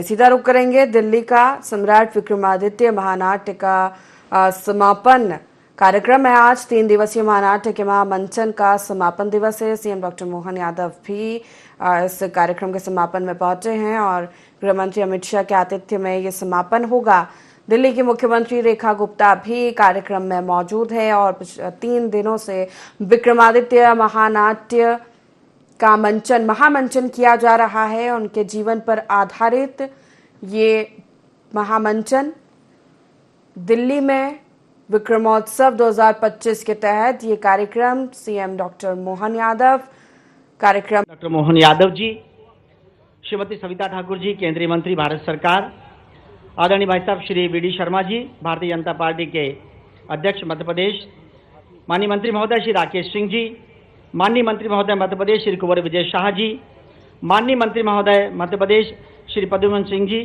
सीधा रुख करेंगे दिल्ली का। सम्राट विक्रमादित्य महानाट्य का समापन कार्यक्रम है आज। 3 दिवसीय महानाट्य के महामंचन का समापन दिवस है। सीएम डॉक्टर मोहन यादव भी इस कार्यक्रम के समापन में पहुंचे हैं और गृह मंत्री अमित शाह के आतिथ्य में ये समापन होगा। दिल्ली की मुख्यमंत्री रेखा गुप्ता भी कार्यक्रम में मौजूद है और 3 दिनों से विक्रमादित्य महानाट्य का महामंचन किया जा रहा है। उनके जीवन पर आधारित ये महामंचन दिल्ली में विक्रमोत्सव 2025 के तहत ये कार्यक्रम सीएम डॉक्टर मोहन यादव जी, श्रीमती सविता ठाकुर जी, केंद्रीय मंत्री भारत सरकार, आदरणीय भाई साहब श्री वी.डी. शर्मा जी, भारतीय जनता पार्टी के अध्यक्ष मध्य प्रदेश, माननीय मंत्री महोदय श्री राकेश सिंह जी, माननीय मंत्री महोदय मध्य प्रदेश श्री कुंवर विजय शाह जी, माननीय मंत्री महोदय मध्य प्रदेश श्री प्रद्युम्न सिंह जी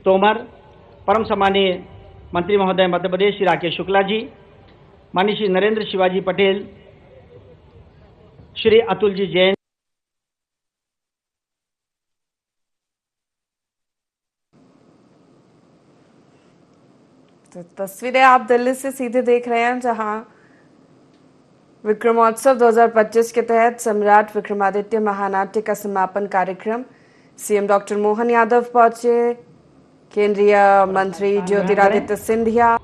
तोमर, परम सम्मानीय मंत्री महोदय मध्य प्रदेश श्री राकेश शुक्ला जी, माननीय श्री नरेंद्र शिवाजी पटेल, श्री अतुल जी जैन। तो तस्वीरें आप दिल्ली से सीधे देख रहे हैं, जहां विक्रमोत्सव 2025 के तहत सम्राट विक्रमादित्य महानाट्य का समापन कार्यक्रम सीएम डॉक्टर मोहन यादव पहुंचे, केंद्रीय मंत्री ज्योतिरादित्य सिंधिया,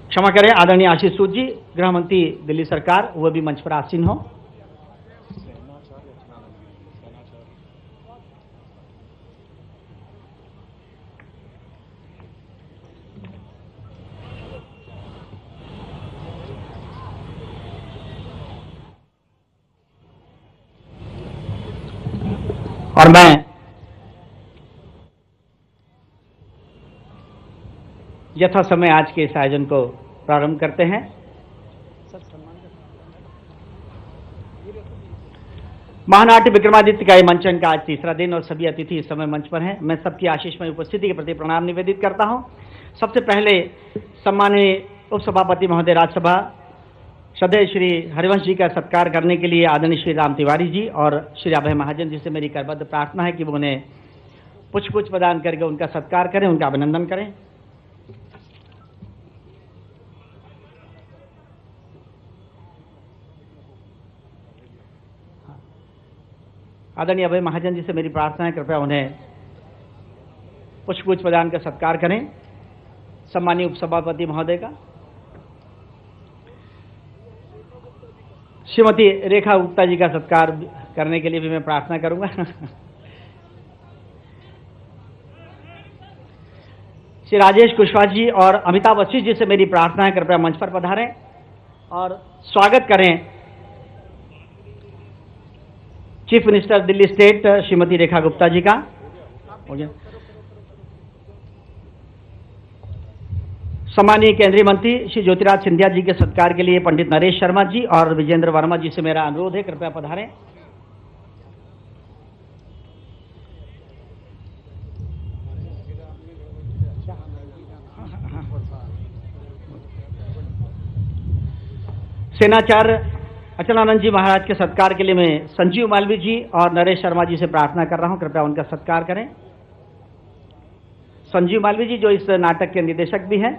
क्षमा करें आदरणीय आशीष सूद जी, गृह मंत्री दिल्ली सरकार, वह भी मंच पर आसीन हो। और मैं यथा समय आज के इस आयोजन को प्रारंभ करते हैं। महानाट्य विक्रमादित्य का मंचन का आज तीसरा दिन और सभी अतिथि इस समय मंच पर हैं। मैं सबकी आशीषमय उपस्थिति के प्रति प्रणाम निवेदित करता हूं। सबसे पहले सम्मानीय उपसभापति महोदय राज्यसभा श्रद्धेय श्री हरिवंश जी का सत्कार करने के लिए आदरणीय श्री राम तिवारी जी और श्री अभय महाजन जी से मेरी करबद्ध प्रार्थना है कि वो उन्हें पुष्प प्रदान करके उनका सत्कार करें, उनका अभिनंदन करें। आदरणीय अभय महाजन जी से मेरी प्रार्थना है, कृपया उन्हें पुष्प प्रदान कर सत्कार करें। सम्मानीय उपसभापति महोदय का, श्रीमती रेखा गुप्ता जी का सत्कार करने के लिए भी मैं प्रार्थना करूंगा। श्री राजेश कुशवाहा जी और अमिताभ वशिष्ठ जी से मेरी प्रार्थना है, कृपया मंच पर पधारें और स्वागत करें chief minister Delhi state Shrimati Rekha Gupta ji का। सम्मानीय केंद्रीय मंत्री श्री ज्योतिरादित्य सिंधिया जी के सत्कार के लिए पंडित नरेश शर्मा जी और विजेंद्र वर्मा जी से मेरा अनुरोध है, कृपया पधारें। सेनाचार्य अचलानंद जी महाराज के सत्कार के लिए मैं संजीव मालवीय जी और नरेश शर्मा जी से प्रार्थना कर रहा हूं, कृपया उनका सत्कार करें। संजीव मालवीय जी जो इस नाटक के निर्देशक भी हैं।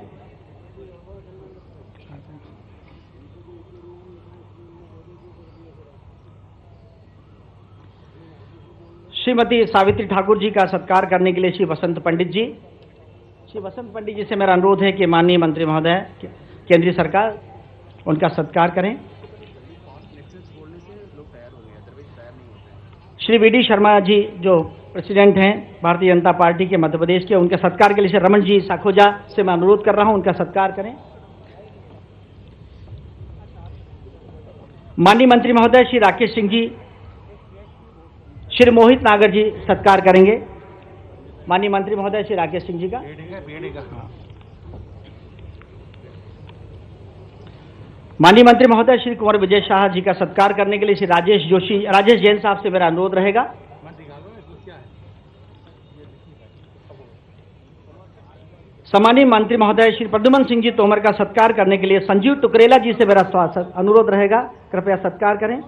श्रीमती सावित्री ठाकुर जी का सत्कार करने के लिए श्री वसंत पंडित जी। श्री वसंत पंडित जी से मेरा अनुरोध है कि माननीय मंत्री महोदय केंद्रीय सरकार उनका सत्कार करें। श्री वी.डी. शर्मा जी जो प्रेसिडेंट हैं भारतीय जनता पार्टी के मध्य प्रदेश के, उनके सत्कार के लिए श्री रमन जी साखोजा से मैं अनुरोध कर रहा हूं, उनका सत्कार करें। माननीय मंत्री महोदय श्री राकेश सिंह जी, श्री मोहित नागर जी सत्कार करेंगे। माननीय मंत्री महोदय श्री राकेश सिंह जी का। माननीय मंत्री महोदय श्री कुंवर विजय शाह जी का सत्कार करने के लिए श्री राजेश जैन साहब से मेरा अनुरोध रहेगा। सम्मानीय मंत्री महोदय श्री प्रद्युमन सिंह जी तोमर का सत्कार करने के लिए संजीव टुकरेला जी से मेरा अनुरोध रहेगा, कृपया सत्कार करें।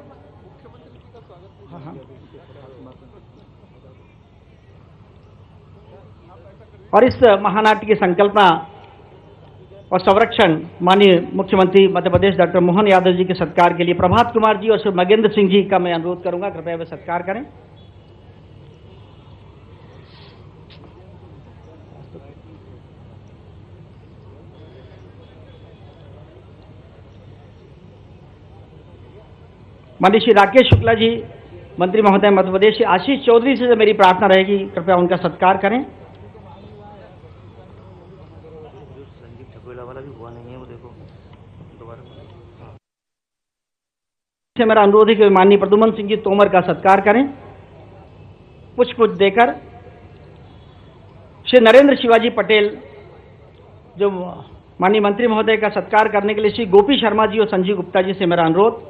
और इस महानाट्य की संकल्पना और संरक्षण माननीय मुख्यमंत्री मध्य प्रदेश डॉक्टर मोहन यादव जी के सत्कार के लिए प्रभात कुमार जी और श्री मगेंद्र सिंह जी का मैं अनुरोध करूंगा, कृपया वे सत्कार करें। माननीय श्री राकेश शुक्ला जी मंत्री महोदय मध्य प्रदेश, श्री आशीष चौधरी से मेरी प्रार्थना रहेगी, कृपया उनका सत्कार करें। वाला भी हुआ नहीं है, वो देखो दोबारा से मेरा अनुरोध है कि माननीय प्रद्युमन सिंह जी तोमर का सत्कार करें पुष्प देकर। श्री नरेंद्र शिवाजी पटेल जो माननीय मंत्री महोदय का सत्कार करने के लिए श्री गोपी शर्मा जी और संजीव गुप्ता जी से मेरा अनुरोध।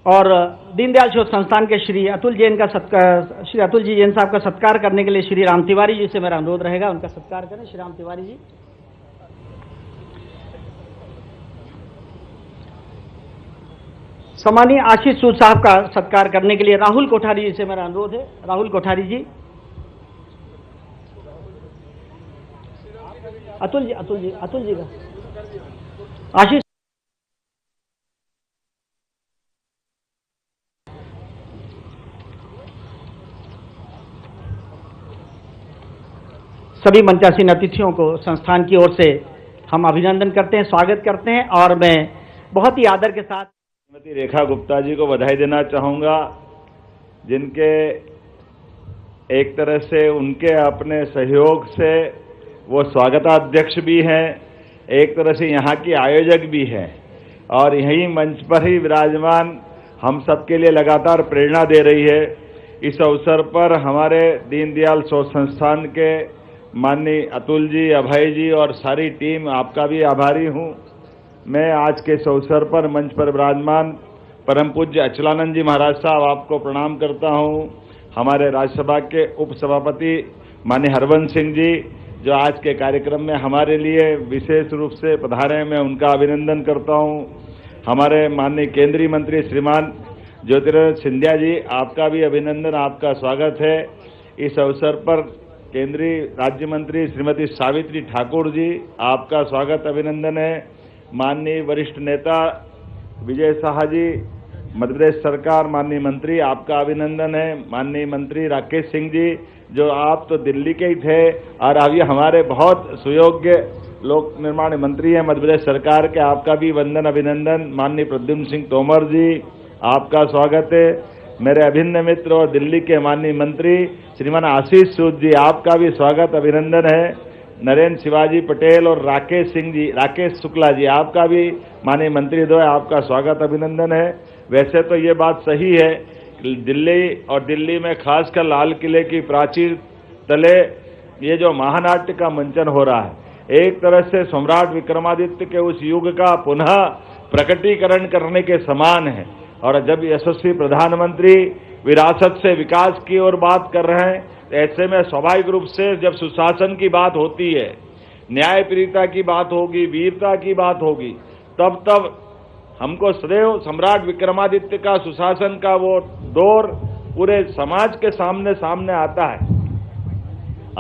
और दीनदयाल शोध संस्थान के श्री अतुल जी जैन साहब का सत्कार करने के लिए श्री राम तिवारी जी से मेरा अनुरोध रहेगा, उनका सत्कार करें। श्री राम तिवारी जी। सम्मानीय आशीष सूद साहब का सत्कार करने के लिए राहुल कोठारी जी से मेरा अनुरोध है, राहुल कोठारी जी। अतुल जी का आशीष। सभी मंचासीन अतिथियों को संस्थान की ओर से हम अभिनंदन करते हैं, स्वागत करते हैं और मैं बहुत ही आदर के साथ श्रीमती रेखा गुप्ता जी को बधाई देना चाहूँगा, जिनके एक तरह से उनके अपने सहयोग से वो स्वागताध्यक्ष भी हैं, एक तरह से यहाँ की आयोजक भी हैं और यही मंच पर ही विराजमान हम सबके लिए लगातार प्रेरणा दे रही है। इस अवसर पर हमारे दीनदयाल शोध संस्थान के माननीय अतुल जी, अभय जी और सारी टीम, आपका भी आभारी हूँ। मैं आज के इस अवसर पर मंच पर विराजमान परम पूज्य अचलानंद जी महाराज साहब आपको प्रणाम करता हूँ। हमारे राज्यसभा के उपसभापति माननीय हरवंश सिंह जी जो आज के कार्यक्रम में हमारे लिए विशेष रूप से पधारे हैं, मैं उनका अभिनंदन करता हूँ। हमारे माननीय केंद्रीय मंत्री श्रीमान ज्योतिरादित्य सिंधिया जी, आपका भी अभिनंदन, आपका स्वागत है। इस अवसर पर केंद्रीय राज्य मंत्री श्रीमती सावित्री ठाकुर जी, आपका स्वागत अभिनंदन है। माननीय वरिष्ठ नेता विजय शाह जी, मध्य प्रदेश सरकार, माननीय मंत्री, आपका अभिनंदन है। माननीय मंत्री राकेश सिंह जी, जो आप तो दिल्ली के ही थे और अब ये हमारे बहुत सुयोग्य लोक निर्माण मंत्री हैं मध्य प्रदेश सरकार के, आपका भी वंदन अभिनंदन। माननीय प्रद्युम्न सिंह तोमर जी, आपका स्वागत है। मेरे अभिन्न मित्र और दिल्ली के माननीय मंत्री श्रीमान आशीष सूद जी, आपका भी स्वागत अभिनंदन है। नरेंद्र शिवाजी पटेल और राकेश शुक्ला जी, आपका भी माननीय मंत्री द्वय, आपका स्वागत अभिनंदन है। वैसे तो ये बात सही है, दिल्ली में खासकर लाल किले की प्राचीर तले ये जो महानाट्य का मंचन हो रहा है, एक तरह से सम्राट विक्रमादित्य के उस युग का पुनः प्रकटीकरण करने के समान है। और जब यशस्वी प्रधानमंत्री विरासत से विकास की ओर बात कर रहे हैं, तो ऐसे में स्वाभाविक रूप से जब सुशासन की बात होती है, न्यायप्रियता की बात होगी, वीरता की बात होगी, तब हमको सदैव सम्राट विक्रमादित्य का सुशासन का वो दौर पूरे समाज के सामने आता है।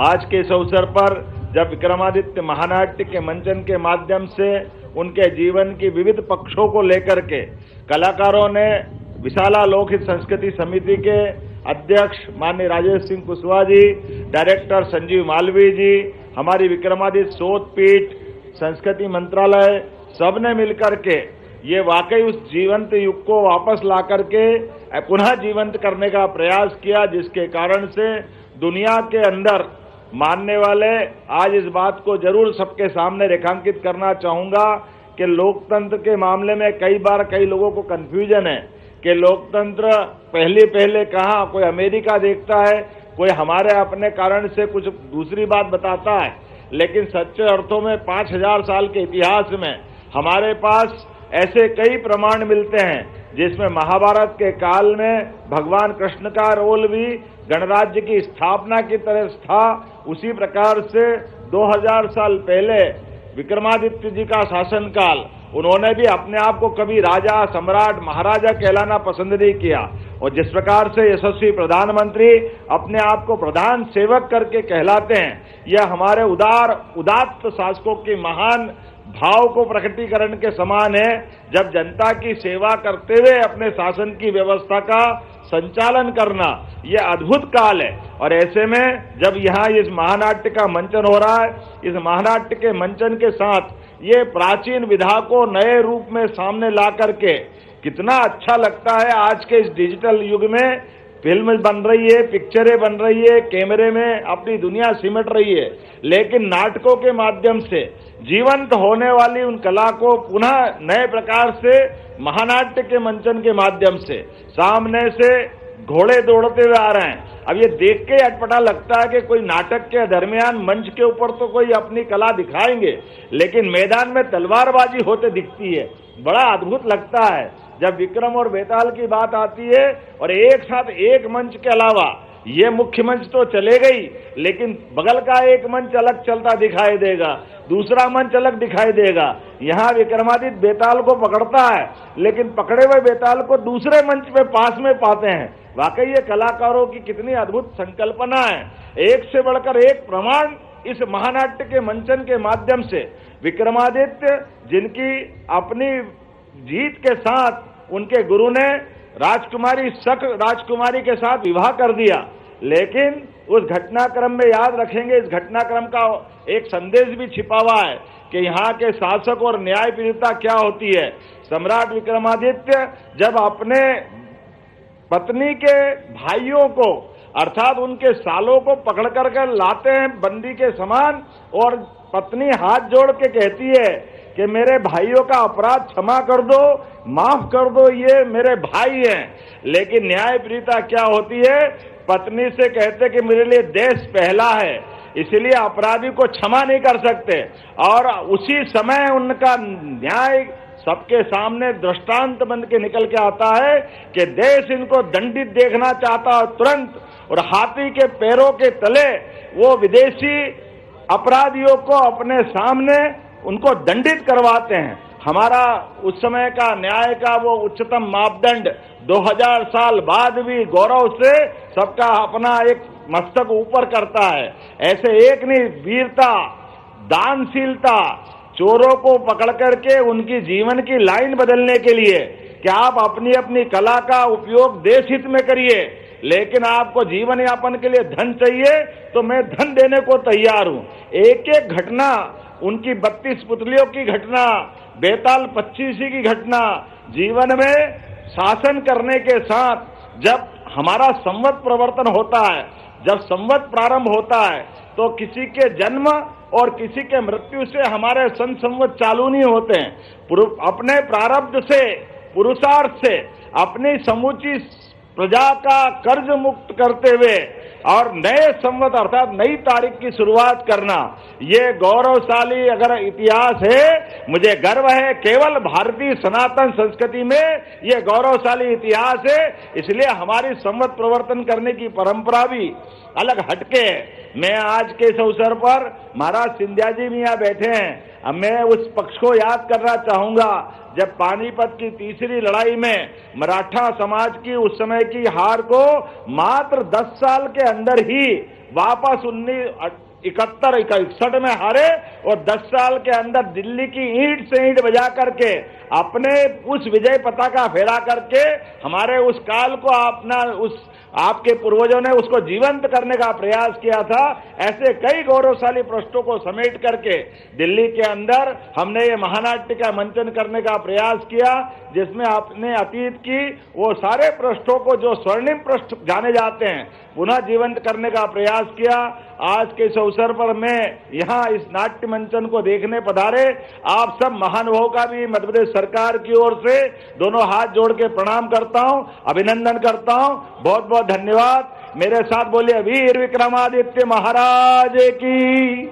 आज के इस अवसर पर जब विक्रमादित्य महानाट्य के मंचन के माध्यम से उनके जीवन की विविध पक्षों को लेकर के कलाकारों ने विशाला लोकहित संस्कृति समिति के अध्यक्ष माननीय राजेश सिंह कुशवाहा जी, डायरेक्टर संजीव मालवीय जी, हमारी विक्रमादित्य शोध पीठ, संस्कृति मंत्रालय, सबने मिलकर के ये वाकई उस जीवंत युग को वापस ला करके पुनः जीवंत करने का प्रयास किया, जिसके कारण से दुनिया के अंदर मानने वाले आज इस बात को जरूर सबके सामने रेखांकित करना चाहूंगा कि लोकतंत्र के मामले में कई बार कई लोगों को कंफ्यूजन है कि लोकतंत्र पहले कहाँ, कोई अमेरिका देखता है, कोई हमारे अपने कारण से कुछ दूसरी बात बताता है, लेकिन सच्चे अर्थों में 5000 साल के इतिहास में हमारे पास ऐसे कई प्रमाण मिलते हैं, जिसमें महाभारत के काल में भगवान कृष्ण का रोल भी गणराज्य की स्थापना की तरह था। उसी प्रकार से 2000 साल पहले विक्रमादित्य जी का शासनकाल, उन्होंने भी अपने आप को कभी राजा, सम्राट, महाराजा कहलाना पसंद नहीं किया। और जिस प्रकार से यशस्वी प्रधानमंत्री अपने आप को प्रधान सेवक करके कहलाते हैं, यह हमारे उदात्त शासकों की महान भाव को प्रकटीकरण के समान है। जब जनता की सेवा करते हुए अपने शासन की व्यवस्था का संचालन करना, यह अद्भुत काल है। और ऐसे में जब यहाँ इस महानाट्य का मंचन हो रहा है, इस महानाट्य के मंचन के साथ ये प्राचीन विधा को नए रूप में सामने ला करके कितना अच्छा लगता है। आज के इस डिजिटल युग में फिल्म बन रही है, पिक्चरें बन रही है, कैमरे में अपनी दुनिया सिमट रही है, लेकिन नाटकों के माध्यम से जीवंत होने वाली उन कला को पुनः नए प्रकार से महानाट्य के मंचन के माध्यम से सामने से घोड़े दौड़ते हुए आ रहे हैं। अब ये देख के अटपटा लगता है कि कोई नाटक के दरमियान मंच के ऊपर तो कोई अपनी कला दिखाएंगे, लेकिन मैदान में तलवारबाजी होते दिखती है। बड़ा अद्भुत लगता है जब विक्रम और बेताल की बात आती है और एक साथ एक मंच के अलावा ये मुख्य मंच तो चले गई, लेकिन बगल का एक मंच अलग चलता दिखाई देगा, दूसरा मंच अलग दिखाई देगा। यहाँ विक्रमादित्य बेताल को पकड़ता है, लेकिन पकड़े हुए बेताल को दूसरे मंच पे पास में पाते हैं। वाकई ये कलाकारों की कितनी अद्भुत संकल्पना है। एक से बढ़कर एक प्रमाण इस महानाट्य के मंचन के माध्यम से विक्रमादित्य, जिनकी अपनी जीत के साथ उनके गुरु ने राजकुमारी शक राजकुमारी के साथ विवाह कर दिया, लेकिन उस घटनाक्रम में याद रखेंगे, इस घटनाक्रम का एक संदेश भी छिपा हुआ है कि यहाँ के शासक और न्यायप्रियता क्या होती है। सम्राट विक्रमादित्य जब अपने पत्नी के भाइयों को अर्थात उनके सालों को पकड़ कर लाते हैं बंदी के समान, और पत्नी हाथ जोड़ के कहती है कि मेरे भाइयों का अपराध क्षमा कर दो, माफ कर दो, ये मेरे भाई हैं। लेकिन न्यायप्रियता क्या होती है, पत्नी से कहते कि मेरे लिए देश पहला है, इसलिए अपराधी को क्षमा नहीं कर सकते। और उसी समय उनका न्याय सबके सामने दृष्टांत बन के निकल के आता है कि देश इनको दंडित देखना चाहता है तुरंत, और हाथी के पैरों के तले वो विदेशी अपराधियों को अपने सामने उनको दंडित करवाते हैं। हमारा उस समय का न्याय का वो उच्चतम मापदंड 2000 साल बाद भी गौरव से सबका अपना एक मस्तक ऊपर करता है। ऐसे एक नहीं, वीरता, दानशीलता, चोरों को पकड़ करके उनकी जीवन की लाइन बदलने के लिए कि आप अपनी अपनी कला का उपयोग देश हित में करिए, लेकिन आपको जीवन यापन के लिए धन चाहिए तो मैं धन देने को तैयार हूं। एक एक घटना, उनकी 32 पुतलियों की घटना, बेताल 25 की घटना, जीवन में शासन करने के साथ जब हमारा संवत प्रवर्तन होता है, जब संवत प्रारंभ होता है, तो किसी के जन्म और किसी के मृत्यु से हमारे संवत चालू नहीं होते हैं। अपने प्रारब्ध से, पुरुषार्थ से अपनी समूची प्रजा का कर्ज मुक्त करते हुए और नए संवत अर्थात नई तारीख की शुरुआत करना, ये गौरवशाली अगर इतिहास है, मुझे गर्व है केवल भारतीय सनातन संस्कृति में ये गौरवशाली इतिहास है। इसलिए हमारी संवत प्रवर्तन करने की परंपरा भी अलग हटके है। मैं आज के इस अवसर पर महाराज सिंधिया जी भी यहाँ बैठे हैं, अब मैं उस पक्ष को याद करना चाहूंगा जब पानीपत की तीसरी लड़ाई में मराठा समाज की उस समय की हार को मात्र 10 साल के अंदर ही वापस 1961 में हारे, और 10 साल के अंदर दिल्ली की ईंट से ईंट बजा करके अपने उस विजय पताका फहरा करके हमारे उस काल को अपना उस आपके पूर्वजों ने उसको जीवंत करने का प्रयास किया था। ऐसे कई गौरवशाली पृष्ठों को समेट करके दिल्ली के अंदर हमने ये महानाट्य का मंचन करने का प्रयास किया, जिसमें आपने अतीत की वो सारे पृष्ठों को जो स्वर्णिम पृष्ठ जाने जाते हैं पुनः जीवंत करने का प्रयास किया। आज के इस अवसर पर मैं यहाँ इस नाट्य मंचन को देखने पधारे आप सब महानुभावों का भी मध्य प्रदेश सरकार की ओर से दोनों हाथ जोड़ के प्रणाम करता हूँ, अभिनंदन करता हूँ। बहुत बहुत धन्यवाद। मेरे साथ बोलिए वीर विक्रमादित्य महाराज की।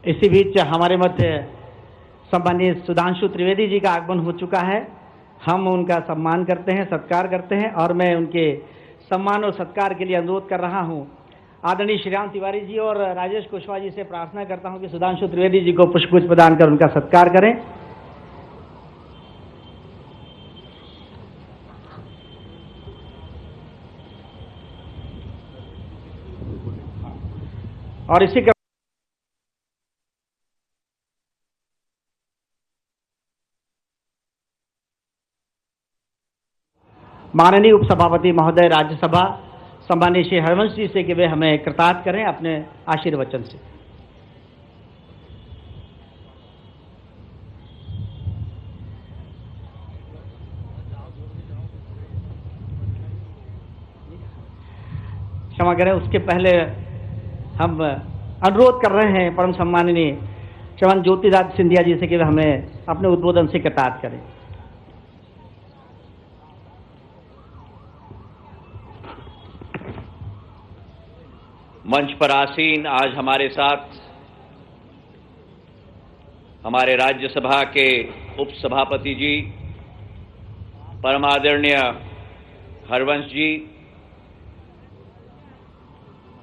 इसी बीच हमारे मध्य सम्मानीय सुधांशु त्रिवेदी जी का आगमन हो चुका है। हम उनका सम्मान करते हैं, सत्कार करते हैं और मैं उनके सम्मान और सत्कार के लिए अनुरोध कर रहा हूं आदरणीय श्रीराम तिवारी जी और राजेश कुशवाहा जी से प्रार्थना करता हूं कि सुधांशु त्रिवेदी जी को पुष्पगुच्छ प्रदान कर उनका सत्कार करें। और इसी क्रम माननीय उपसभापति महोदय राज्यसभा सम्मानीय श्री हरवंश जी से कि वे हमें कृतार्थ करें अपने आशीर्वचन से। क्षमा करें, उसके पहले हम अनुरोध कर रहे हैं परम सम्माननीय श्रीमान ज्योतिरादित्य सिंधिया जी से कि वे हमें अपने उद्बोधन से कृतार्थ करें। मंच पर आसीन आज हमारे साथ हमारे राज्यसभा के उपसभापति जी परमादरणीय हरवंश जी,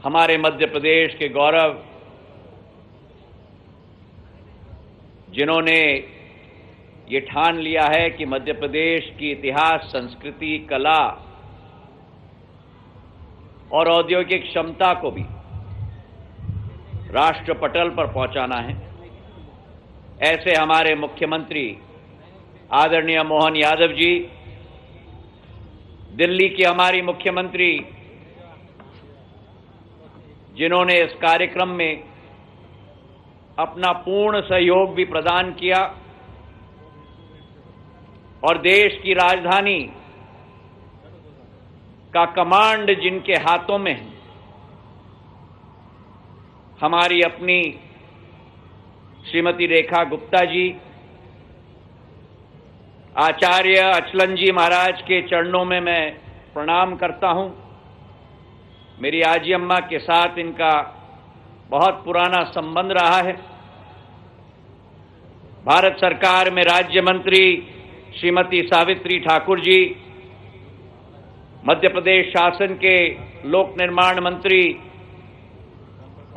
हमारे मध्य प्रदेश के गौरव, जिन्होंने ये ठान लिया है कि मध्य प्रदेश की इतिहास, संस्कृति, कला और औद्योगिक क्षमता को भी राष्ट्र पटल पर पहुंचाना है, ऐसे हमारे मुख्यमंत्री आदरणीय मोहन यादव जी, दिल्ली की हमारी मुख्यमंत्री जिन्होंने इस कार्यक्रम में अपना पूर्ण सहयोग भी प्रदान किया और देश की राजधानी का कमांड जिनके हाथों में है, हमारी अपनी श्रीमती रेखा गुप्ता जी, आचार्य अचलन जी महाराज के चरणों में मैं प्रणाम करता हूं। मेरी आजी अम्मा के साथ इनका बहुत पुराना संबंध रहा है। भारत सरकार में राज्य मंत्री श्रीमती सावित्री ठाकुर जी, मध्य प्रदेश शासन के लोक निर्माण मंत्री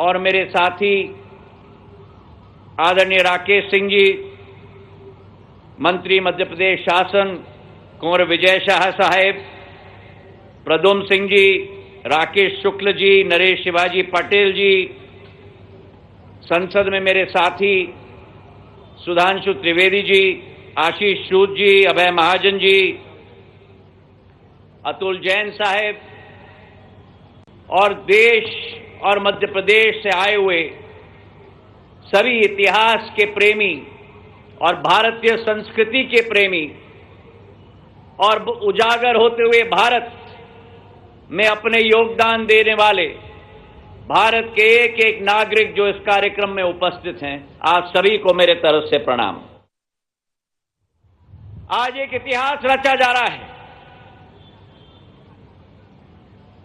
और मेरे साथी आदरणीय राकेश सिंह जी, मंत्री मध्य प्रदेश शासन कुंवर विजय शाह साहेब, प्रद्युम्न सिंह जी, राकेश शुक्ल जी, नरेश शिवाजी पटेल जी, संसद में मेरे साथी सुधांशु त्रिवेदी जी, आशीष सूद जी, अभय महाजन जी, अतुल जैन साहेब और देश और मध्य प्रदेश से आए हुए सभी इतिहास के प्रेमी और भारतीय संस्कृति के प्रेमी और उजागर होते हुए भारत में अपने योगदान देने वाले भारत के एक एक नागरिक जो इस कार्यक्रम में उपस्थित हैं, आप सभी को मेरे तरफ से प्रणाम। आज एक इतिहास रचा जा रहा है,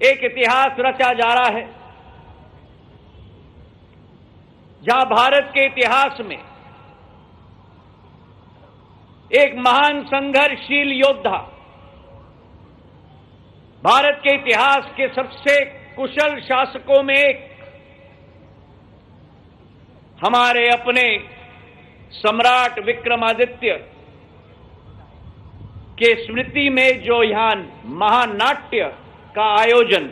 एक इतिहास रचा जा रहा है जहां भारत के इतिहास में एक महान संघर्षशील योद्धा, भारत के इतिहास के सबसे कुशल शासकों में एक, हमारे अपने सम्राट विक्रमादित्य के स्मृति में जो यहां महानाट्य का आयोजन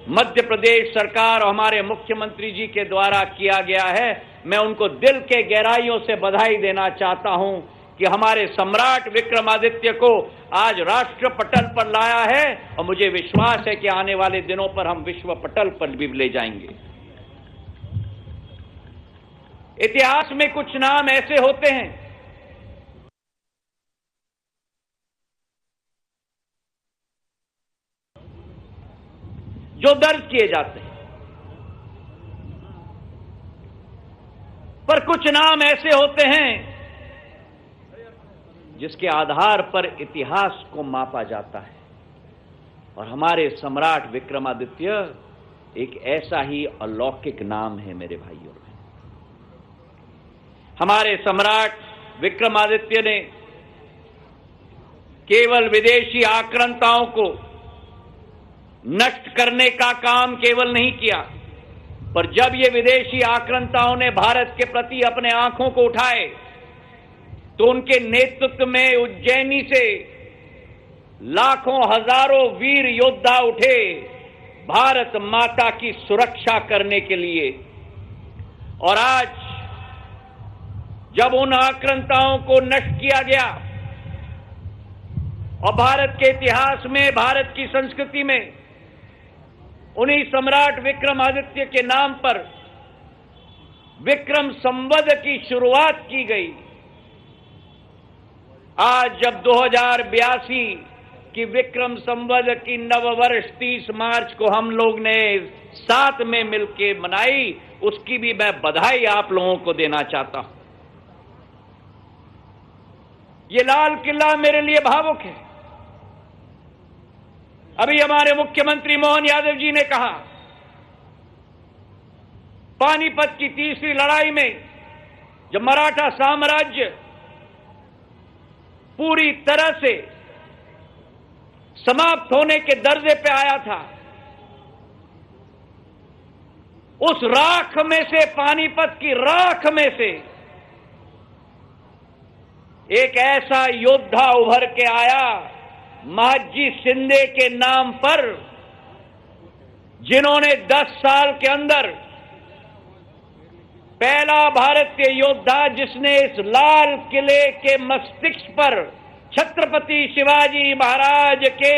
मध्य प्रदेश सरकार और हमारे मुख्यमंत्री जी के द्वारा किया गया है, मैं उनको दिल के गहराइयों से बधाई देना चाहता हूं कि हमारे सम्राट विक्रमादित्य को आज राष्ट्र पटल पर लाया है और मुझे विश्वास है कि आने वाले दिनों पर हम विश्व पटल पर भी ले जाएंगे। इतिहास में कुछ नाम ऐसे होते हैं जो दर्ज किए जाते हैं, पर कुछ नाम ऐसे होते हैं जिसके आधार पर इतिहास को मापा जाता है और हमारे सम्राट विक्रमादित्य एक ऐसा ही अलौकिक नाम है मेरे भाइयों और बहनों। हमारे सम्राट विक्रमादित्य ने केवल विदेशी आक्रांताओं को नष्ट करने का काम केवल नहीं किया, पर जब ये विदेशी आक्रांताओं ने भारत के प्रति अपने आंखों को उठाए तो उनके नेतृत्व में उज्जैनी से लाखों हजारों वीर योद्धा उठे भारत माता की सुरक्षा करने के लिए। और आज जब उन आक्रांताओं को नष्ट किया गया और भारत के इतिहास में, भारत की संस्कृति में उन्हीं सम्राट विक्रमादित्य के नाम पर विक्रम संवत की शुरुआत की गई। आज जब 2082 की विक्रम संवत की नववर्ष 30 मार्च को हम लोग ने साथ में मिलकर मनाई, उसकी भी मैं बधाई आप लोगों को देना चाहता हूं। ये लाल किला मेरे लिए भावुक है। अभी हमारे मुख्यमंत्री मोहन यादव जी ने कहा, पानीपत की तीसरी लड़ाई में जब मराठा साम्राज्य पूरी तरह से समाप्त होने के दर्जे पे आया था, उस राख में से, पानीपत की राख में से एक ऐसा योद्धा उभर के आया महाजी शिंदे के नाम पर, जिन्होंने 10 साल के अंदर पहला भारतीय योद्धा जिसने इस लाल किले के मस्तिष्क पर छत्रपति शिवाजी महाराज के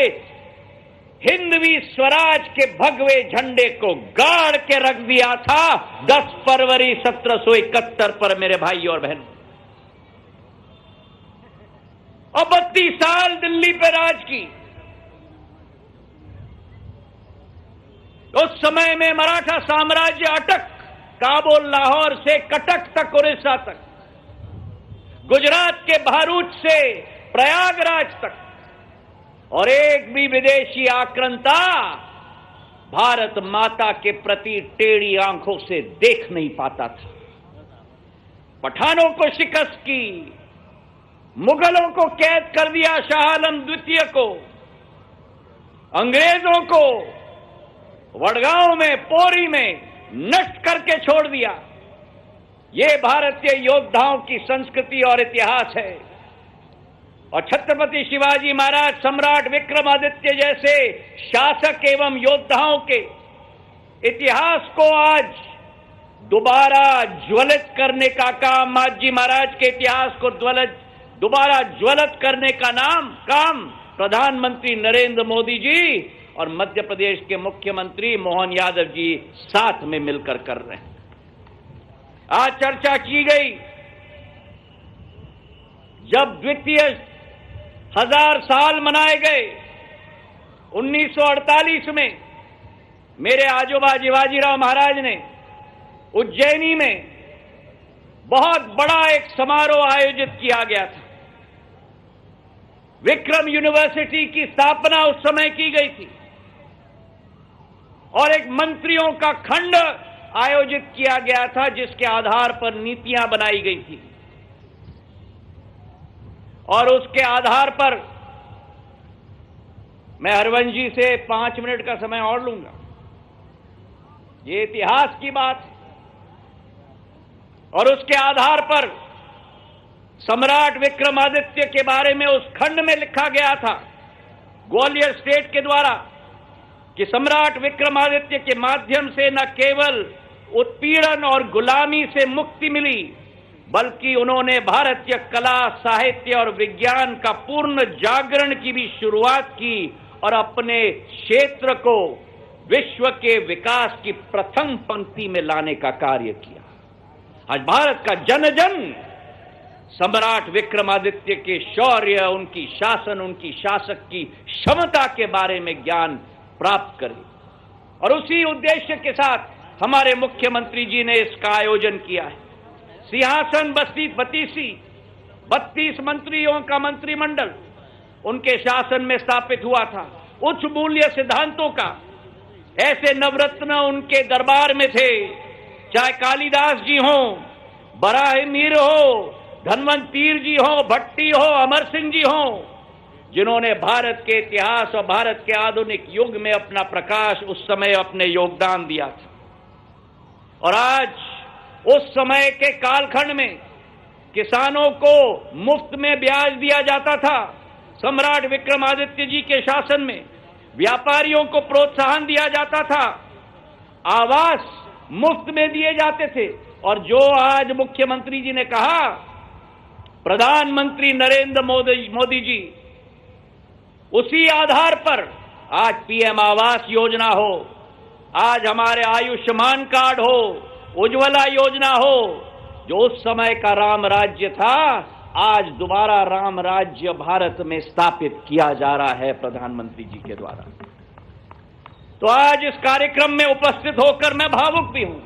हिंदवी स्वराज के भगवे झंडे को गाड़ के रख दिया था 10 फरवरी 1771 पर, मेरे भाई और बहनों। और 32 साल दिल्ली पे राज की। उस समय में मराठा साम्राज्य अटक, काबुल, लाहौर से कटक तक, उड़ीसा तक, गुजरात के भरूच से प्रयागराज तक, और एक भी विदेशी आक्रांता भारत माता के प्रति टेढ़ी आंखों से देख नहीं पाता था। पठानों को शिकस्त की, मुगलों को कैद कर दिया, शाह आलम द्वितीय को, अंग्रेजों को वडगांव में, पोरी में नष्ट करके छोड़ दिया। ये भारतीय योद्धाओं की संस्कृति और इतिहास है। और छत्रपति शिवाजी महाराज, सम्राट विक्रमादित्य जैसे शासक एवं योद्धाओं के इतिहास को आज दोबारा ज्वलित करने का काम, महाजी महाराज के इतिहास को दोबारा ज्वलित करने का काम प्रधानमंत्री नरेंद्र मोदी जी और मध्य प्रदेश के मुख्यमंत्री मोहन यादव जी साथ में मिलकर कर रहे हैं। आज चर्चा की गई, जब द्वितीय 1000 साल मनाए गए 1948 में, मेरे आजोबा शिवाजीराव महाराज ने उज्जैनी में बहुत बड़ा एक समारोह आयोजित किया गया था। विक्रम यूनिवर्सिटी की स्थापना उस समय की गई थी और एक मंत्रियों का खंड आयोजित किया गया था जिसके आधार पर नीतियां बनाई गई थी। और उसके आधार पर मैं हरवंश जी से 5 मिनट का समय और लूंगा। ये इतिहास की बात है। और उसके आधार पर सम्राट विक्रमादित्य के बारे में उस खंड में लिखा गया था ग्वालियर स्टेट के द्वारा कि सम्राट विक्रमादित्य के माध्यम से न केवल उत्पीड़न और गुलामी से मुक्ति मिली, बल्कि उन्होंने भारतीय कला, साहित्य और विज्ञान का पूर्ण जागरण की भी शुरुआत की और अपने क्षेत्र को विश्व के विकास की प्रथम पंक्ति में लाने का कार्य किया। आज भारत का जन जन सम्राट विक्रमादित्य के शौर्य, उनकी शासन, उनकी शासक की क्षमता के बारे में ज्ञान प्राप्त करे। और उसी उद्देश्य के साथ हमारे मुख्यमंत्री जी ने इसका आयोजन किया है। सिंहासन बस्ती 32 मंत्रियों का मंत्रिमंडल उनके शासन में स्थापित हुआ था। उच्च मूल्य सिद्धांतों का ऐसे नवरत्न उनके दरबार में थे, चाहे कालिदास जी हों, बराह मीर हो, धनवंतीर जी हो, भट्टी हो, अमर सिंह जी हो, जिन्होंने भारत के इतिहास और भारत के आधुनिक युग में अपना प्रकाश उस समय अपने योगदान दिया था। और आज उस समय के कालखंड में किसानों को मुफ्त में ब्याज दिया जाता था, सम्राट विक्रमादित्य जी के शासन में व्यापारियों को प्रोत्साहन दिया जाता था, आवास मुफ्त में दिए जाते थे। और जो आज मुख्यमंत्री जी ने कहा, प्रधानमंत्री नरेंद्र मोदी जी, उसी आधार पर आज पीएम आवास योजना हो, आज हमारे आयुष्मान कार्ड हो, उज्ज्वला योजना हो, जो उस समय का राम राज्य था, आज दोबारा राम राज्य भारत में स्थापित किया जा रहा है प्रधानमंत्री जी के द्वारा। तो आज इस कार्यक्रम में उपस्थित होकर मैं भावुक भी हूं।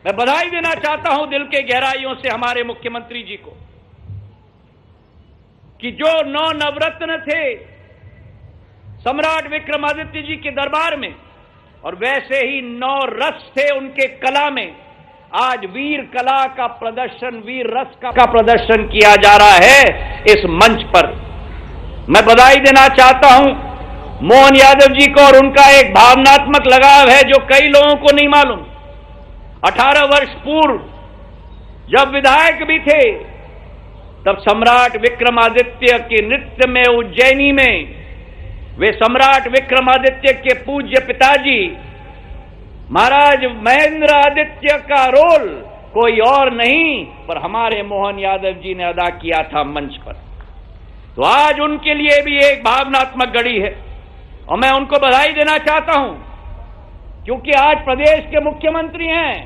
मैं बधाई देना चाहता हूं दिल के गहराइयों से हमारे मुख्यमंत्री जी को कि जो 9 नवरत्न थे सम्राट विक्रमादित्य जी के दरबार में, और वैसे ही 9 रस थे उनके कला में, आज वीर कला का प्रदर्शन, वीर रस का प्रदर्शन किया जा रहा है इस मंच पर। मैं बधाई देना चाहता हूं मोहन यादव जी को, और उनका एक भावनात्मक लगाव है जो कई लोगों को नहीं मालूम। 18 वर्ष पूर्व जब विधायक भी थे, तब सम्राट विक्रमादित्य के नृत्य में उज्जैनी में वे सम्राट विक्रमादित्य के पूज्य पिताजी महाराज महेंद्र आदित्य का रोल कोई और नहीं पर हमारे मोहन यादव जी ने अदा किया था मंच पर। तो आज उनके लिए भी एक भावनात्मक घड़ी है और मैं उनको बधाई देना चाहता हूं, क्योंकि आज प्रदेश के मुख्यमंत्री हैं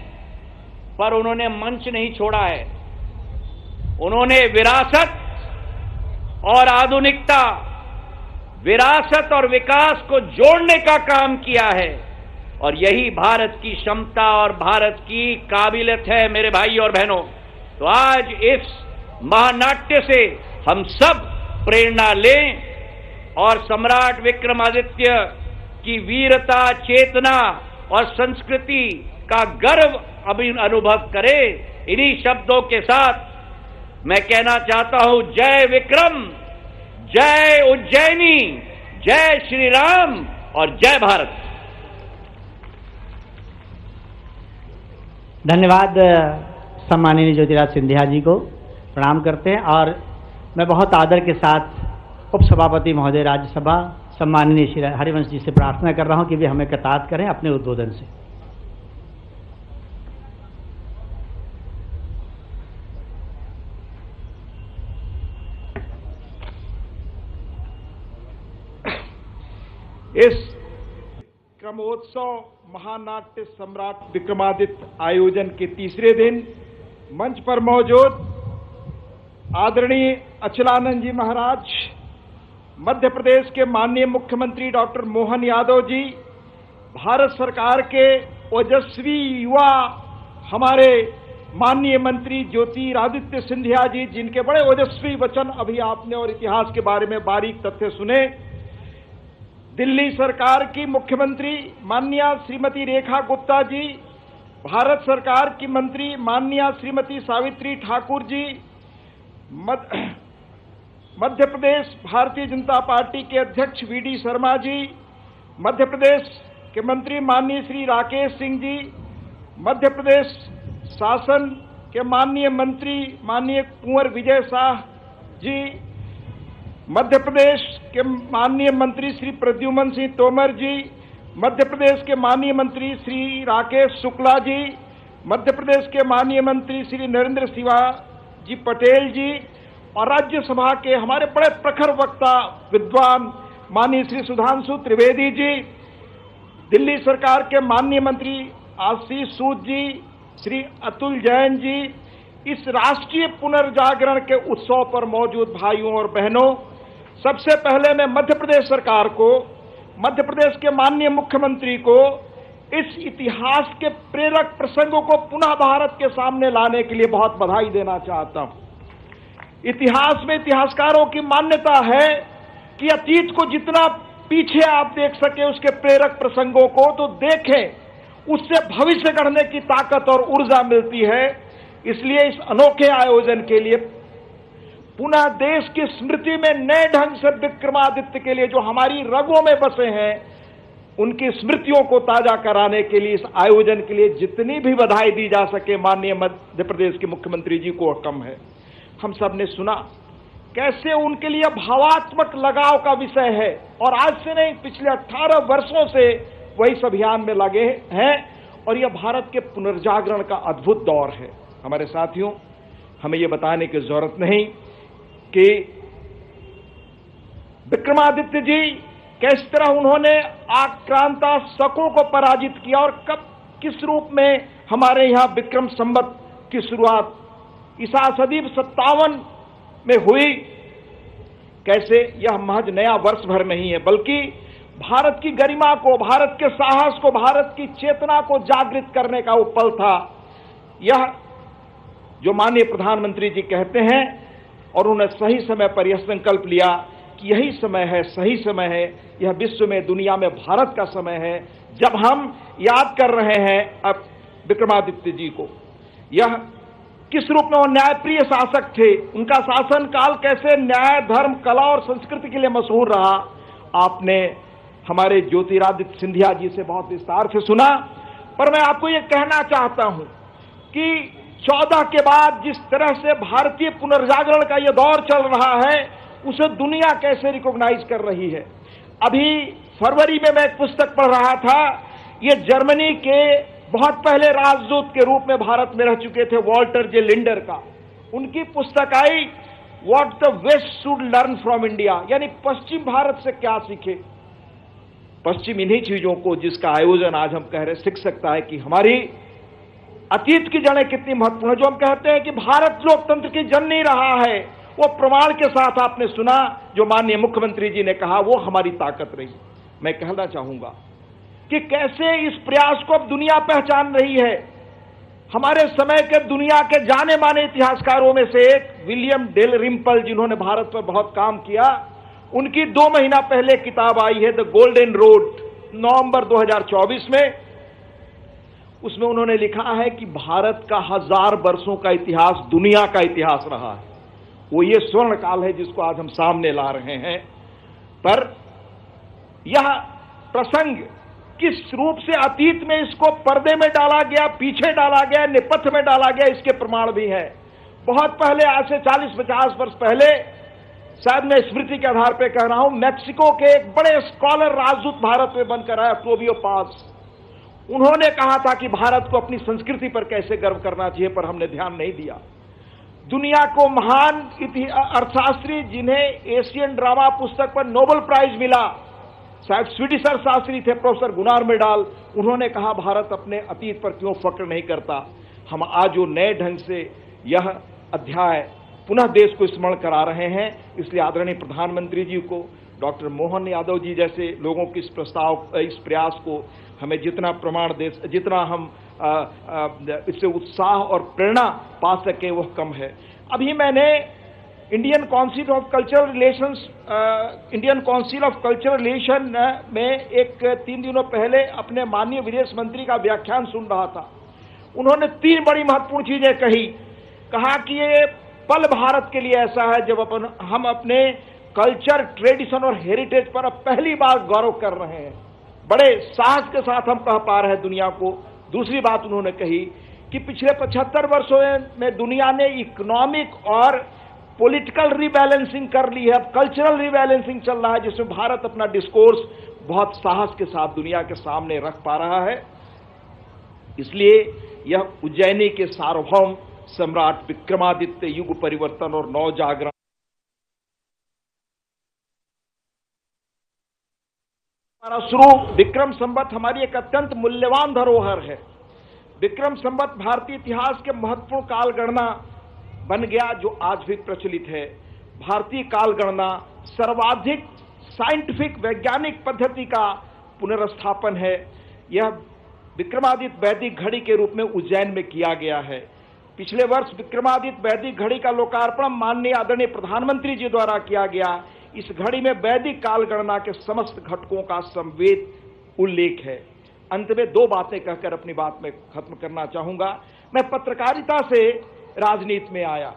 पर उन्होंने मंच नहीं छोड़ा है। उन्होंने विरासत और आधुनिकता, विरासत और विकास को जोड़ने का काम किया है, और यही भारत की क्षमता और भारत की काबिलियत है मेरे भाई और बहनों। तो आज इस महानाट्य से हम सब प्रेरणा लें और सम्राट विक्रमादित्य की वीरता, चेतना और संस्कृति का गर्व अनुभव करें। इन्हीं शब्दों के साथ मैं कहना चाहता हूं, जय विक्रम, जय उज्जैनी, जय श्री राम और जय भारत। धन्यवाद सम्माननीय ज्योतिराज सिंधिया जी को प्रणाम करते हैं। और मैं बहुत आदर के साथ उपसभापति महोदय राज्यसभा सम्माननीय श्री हरिवंश जी से प्रार्थना कर रहा हूं कि वे हमें कृतार्थ करें अपने उद्बोधन से। इस क्रमोत्सव महानाट्य सम्राट विक्रमादित्य आयोजन के तीसरे दिन मंच पर मौजूद आदरणीय अचलानंद जी महाराज, मध्य प्रदेश के माननीय मुख्यमंत्री डॉक्टर मोहन यादव जी, भारत सरकार के ओजस्वी युवा हमारे माननीय मंत्री ज्योतिरादित्य सिंधिया जी, जिनके बड़े ओजस्वी वचन अभी आपने और इतिहास के बारे में बारीक तथ्य सुने, दिल्ली सरकार की मुख्यमंत्री माननीय श्रीमती रेखा गुप्ता जी, भारत सरकार की मंत्री माननीय श्रीमती सावित्री ठाकुर जी, मध्य प्रदेश भारतीय जनता पार्टी के अध्यक्ष वीडी शर्मा जी, मध्य प्रदेश के मंत्री माननीय श्री राकेश सिंह जी, मध्य प्रदेश शासन के माननीय मंत्री माननीय कुंवर विजय शाह जी, मध्य प्रदेश के माननीय मंत्री श्री प्रद्युमन सिंह तोमर जी, मध्य प्रदेश के माननीय मंत्री श्री राकेश शुक्ला जी, मध्य प्रदेश के माननीय मंत्री श्री नरेंद्र शिवाजी पटेल जी, और राज्यसभा के हमारे बड़े प्रखर वक्ता विद्वान माननीय श्री सुधांशु त्रिवेदी जी, दिल्ली सरकार के माननीय मंत्री आशीष सूद जी, श्री अतुल जैन जी, इस राष्ट्रीय पुनर्जागरण के उत्सव पर मौजूद भाइयों और बहनों, सबसे पहले मैं मध्य प्रदेश सरकार को, मध्य प्रदेश के माननीय मुख्यमंत्री को इस इतिहास के प्रेरक प्रसंगों को पुनः भारत के सामने लाने के लिए बहुत बधाई देना चाहता हूं। इतिहास में इतिहासकारों की मान्यता है कि अतीत को जितना पीछे आप देख सके उसके प्रेरक प्रसंगों को तो देखें, उससे भविष्य गढ़ने की ताकत और ऊर्जा मिलती है। इसलिए इस अनोखे आयोजन के लिए पुनः देश की स्मृति में नए ढंग से विक्रमादित्य के लिए जो हमारी रगों में बसे हैं उनकी स्मृतियों को ताजा कराने के लिए इस आयोजन के लिए जितनी भी बधाई दी जा सके माननीय मध्य प्रदेश के मुख्यमंत्री जी को कम है। हम सब ने सुना कैसे उनके लिए भावात्मक लगाव का विषय है और आज से नहीं पिछले 18 वर्षों से वही इस अभियान में लगे हैं और यह भारत के पुनर्जागरण का अद्भुत दौर है। हमारे साथियों, हमें यह बताने की जरूरत नहीं कि विक्रमादित्य जी किस तरह उन्होंने आक्रांता शकों को पराजित किया और कब किस रूप में हमारे यहां विक्रम संवत की शुरुआत ईसा सदी 57 में हुई। कैसे यह महज नया वर्ष भर नहीं है बल्कि भारत की गरिमा को, भारत के साहस को, भारत की चेतना को जागृत करने का वो पल था। यह जो माननीय प्रधानमंत्री जी कहते हैं और उन्होंने सही समय पर यह संकल्प लिया कि यही समय है, सही समय है, यह विश्व में, दुनिया में भारत का समय है जब हम याद कर रहे हैं अब विक्रमादित्य जी को। यह किस रूप में वो न्यायप्रिय शासक थे, उनका शासन काल कैसे न्याय, धर्म, कला और संस्कृति के लिए मशहूर रहा, आपने हमारे ज्योतिरादित्य सिंधिया जी से बहुत विस्तार से सुना। पर मैं आपको यह कहना चाहता हूं कि 14 के बाद जिस तरह से भारतीय पुनर्जागरण का यह दौर चल रहा है उसे दुनिया कैसे रिकॉग्नाइज कर रही है। अभी फरवरी में मैं एक पुस्तक पढ़ रहा था, ये जर्मनी के बहुत पहले राजदूत के रूप में भारत में रह चुके थे वॉल्टर जे लिंडर का, उनकी पुस्तक I what the West should learn from India, यानी पश्चिम भारत से क्या सीखे। पश्चिम इन्हीं चीजों को जिसका आयोजन आज हम कह रहे सीख सकता है कि हमारी अतीत की जड़ें कितनी महत्वपूर्ण है। जो हम कहते हैं कि भारत लोकतंत्र की जननी रहा है, वो प्रमाण के साथ आपने सुना जो माननीय मुख्यमंत्री जी ने कहा, वो हमारी ताकत रही। मैं कहना चाहूंगा कि कैसे इस प्रयास को अब दुनिया पहचान रही है। हमारे समय के दुनिया के जाने माने इतिहासकारों में से एक विलियम डेल रिम्पल, जिन्होंने भारत पर बहुत काम किया, उनकी 2 महीना पहले किताब आई है द गोल्डन रोड, नवंबर 2024 में। उसमें उन्होंने लिखा है कि भारत का 1000 वर्षों का इतिहास दुनिया का इतिहास रहा है। वो ये स्वर्ण काल है जिसको आज हम सामने ला रहे हैं। पर यह प्रसंग किस रूप से अतीत में इसको पर्दे में डाला गया, पीछे डाला गया, नेपथ्य में डाला गया, इसके प्रमाण भी हैं। बहुत पहले, आज से 40-50 वर्ष पहले, शायद मैं स्मृति के आधार पर कह रहा हूं, मैक्सिको के एक बड़े स्कॉलर राजदूत भारत में बनकर आया, फ्लोवियो पास। उन्होंने कहा था कि भारत को अपनी संस्कृति पर कैसे गर्व करना चाहिए, पर हमने ध्यान नहीं दिया। दुनिया को महान अर्थशास्त्री जिन्हें एशियन ड्रामा पुस्तक पर नोबेल प्राइज मिला, शायद स्वीडिश अर्थशास्त्री थे प्रोफेसर गुनार मेडाल, उन्होंने कहा भारत अपने अतीत पर क्यों फक्र नहीं करता। हम आज जो नए ढंग से यह अध्याय पुनः देश को स्मरण करा रहे हैं, इसलिए आदरणीय प्रधानमंत्री जी को, डॉक्टर मोहन यादव जी जैसे लोगों की इस प्रयास को हमें जितना प्रमाण दे, जितना हम इससे उत्साह और प्रेरणा पा सके वह कम है। अभी मैंने Indian council of cultural relation में एक 3 दिनों पहले अपने माननीय विदेश मंत्री का व्याख्यान सुन रहा था। उन्होंने 3 बड़ी महत्वपूर्ण चीजें कहा कि ये पल भारत के लिए ऐसा है जब हम अपने कल्चर, ट्रेडिशन और हेरिटेज पर अब पहली बार गौरव कर रहे हैं। बड़े साहस के साथ हम कह पा रहे हैं दुनिया को। दूसरी बात उन्होंने कही कि पिछले 75 वर्षों में दुनिया ने इकोनॉमिक और पॉलिटिकल रीबैलेंसिंग कर ली है, अब कल्चरल रीबैलेंसिंग चल रहा है, जिसमें भारत अपना डिस्कोर्स बहुत साहस के साथ दुनिया के सामने रख पा रहा है। इसलिए यह उज्जैनी के सार्वभौम सम्राट विक्रमादित्य युग परिवर्तन और नव जागरण शुरू विक्रम संवत हमारी एक अत्यंत मूल्यवान धरोहर है। विक्रम संवत भारतीय इतिहास के महत्वपूर्ण काल गणना बन गया जो आज भी प्रचलित है। भारतीय काल गणना सर्वाधिक साइंटिफिक वैज्ञानिक पद्धति का पुनर्स्थापन है। यह विक्रमादित्य वैदिक घड़ी के रूप में उज्जैन में किया गया है। पिछले वर्ष विक्रमादित्य वैदिक घड़ी का लोकार्पण माननीय आदरणीय प्रधानमंत्री जी द्वारा किया गया। इस घड़ी में वैदिक काल गणना के समस्त घटकों का संवेद उल्लेख है। अंत में 2 बातें कहकर अपनी बात में खत्म करना चाहूंगा। मैं पत्रकारिता से राजनीति में आया।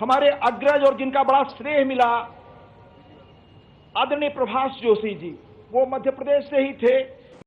हमारे अग्रज और जिनका बड़ा श्रेय मिला, आदरणीय प्रभाष जोशी जी, वो मध्य प्रदेश से ही थे।